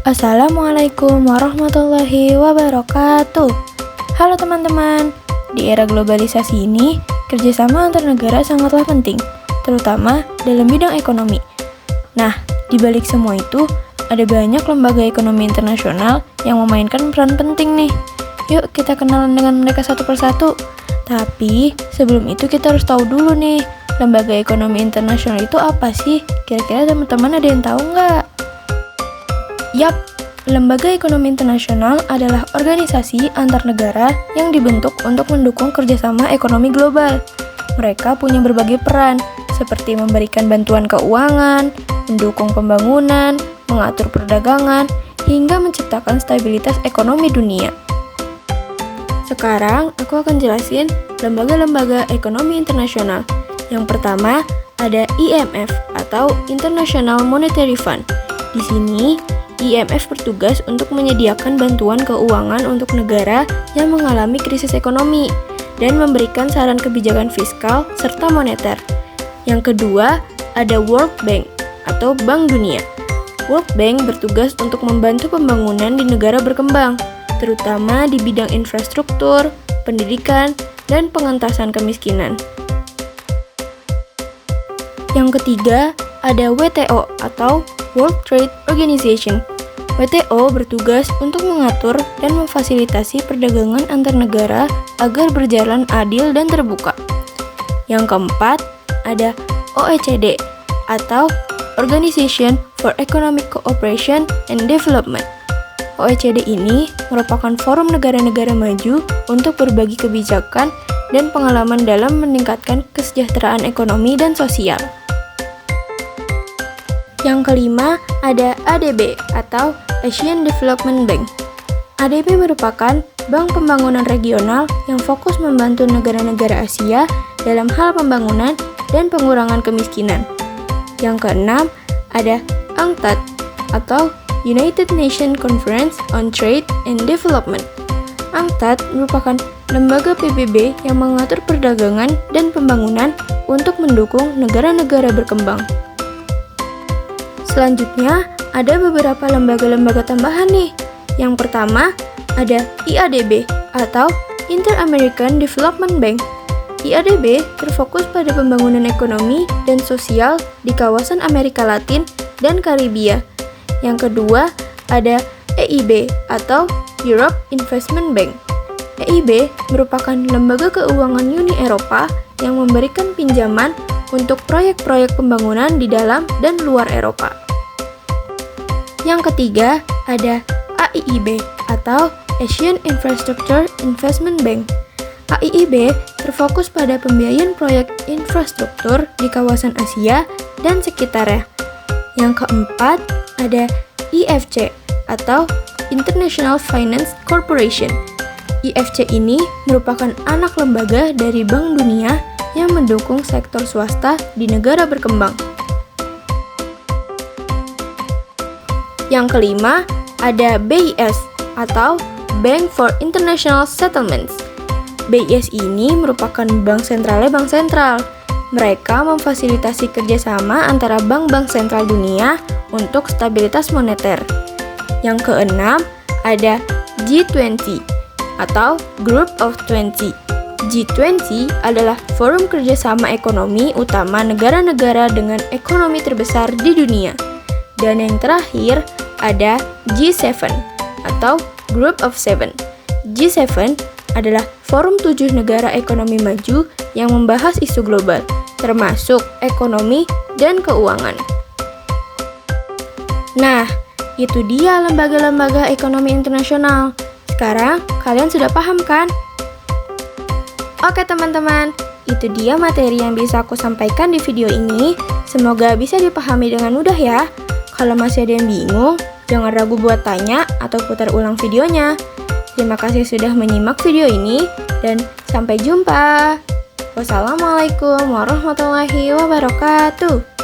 Assalamualaikum warahmatullahi wabarakatuh. Halo teman-teman, di era globalisasi ini, kerjasama antar negara sangatlah penting, terutama dalam bidang ekonomi. Nah, di balik semua itu, ada banyak lembaga ekonomi internasional yang memainkan peran penting nih. Yuk kita kenalan dengan mereka satu persatu. Tapi, sebelum itu kita harus tahu dulu nih, lembaga ekonomi internasional itu apa sih? Kira-kira teman-teman ada yang tahu nggak? Yap, lembaga ekonomi internasional adalah organisasi antar negara yang dibentuk untuk mendukung kerjasama ekonomi global. Mereka punya berbagai peran, seperti memberikan bantuan keuangan, mendukung pembangunan, mengatur perdagangan, hingga menciptakan stabilitas ekonomi dunia. Sekarang, aku akan jelasin lembaga-lembaga ekonomi internasional. Yang pertama, ada IMF atau International Monetary Fund. Di sini, IMF bertugas untuk menyediakan bantuan keuangan untuk negara yang mengalami krisis ekonomi dan memberikan saran kebijakan fiskal serta moneter. Yang kedua, ada World Bank atau Bank Dunia. World Bank bertugas untuk membantu pembangunan di negara berkembang, terutama di bidang infrastruktur, pendidikan, dan pengentasan kemiskinan. Yang ketiga, ada WTO atau World Trade Organization. WTO bertugas untuk mengatur dan memfasilitasi perdagangan antar negara agar berjalan adil dan terbuka. Yang keempat, ada OECD atau Organization for Economic Cooperation and Development. OECD ini merupakan forum negara-negara maju untuk berbagi kebijakan dan pengalaman dalam meningkatkan kesejahteraan ekonomi dan sosial. Yang kelima, ada ADB atau Asian Development Bank. ADB merupakan bank pembangunan regional yang fokus membantu negara-negara Asia dalam hal pembangunan dan pengurangan kemiskinan. Yang keenam, ada UNCTAD atau United Nations Conference on Trade and Development. UNCTAD merupakan lembaga PBB yang mengatur perdagangan dan pembangunan untuk mendukung negara-negara berkembang. Selanjutnya, ada beberapa lembaga-lembaga tambahan nih. Yang pertama, ada IADB atau Inter-American Development Bank. IADB terfokus pada pembangunan ekonomi dan sosial di kawasan Amerika Latin dan Karibia. Yang kedua, ada EIB atau Europe Investment Bank. EIB merupakan lembaga keuangan Uni Eropa yang memberikan pinjaman untuk proyek-proyek pembangunan di dalam dan luar Eropa. Yang ketiga, ada AIIB atau Asian Infrastructure Investment Bank. AIIB terfokus pada pembiayaan proyek infrastruktur di kawasan Asia dan sekitarnya. Yang keempat, ada IFC atau International Finance Corporation. IFC ini merupakan anak lembaga dari Bank Dunia yang mendukung sektor swasta di negara berkembang. Yang kelima, ada BIS atau Bank for International Settlements. BIS ini merupakan bank sentralnya bank sentral. Mereka memfasilitasi kerjasama antara bank-bank sentral dunia untuk stabilitas moneter. Yang keenam, ada G20 atau Group of 20. G20 adalah forum kerjasama ekonomi utama negara-negara dengan ekonomi terbesar di dunia. Dan yang terakhir, ada G7 atau Group of 7. G7 adalah forum 7 negara ekonomi maju yang membahas isu global, termasuk ekonomi dan keuangan. Nah, itu dia lembaga-lembaga ekonomi internasional. Sekarang, kalian sudah paham kan? Oke teman-teman, itu dia materi yang bisa aku sampaikan di video ini. Semoga bisa dipahami dengan mudah ya. Kalau masih ada yang bingung, jangan ragu buat tanya atau putar ulang videonya. Terima kasih sudah menyimak video ini, dan sampai jumpa. Wassalamualaikum warahmatullahi wabarakatuh.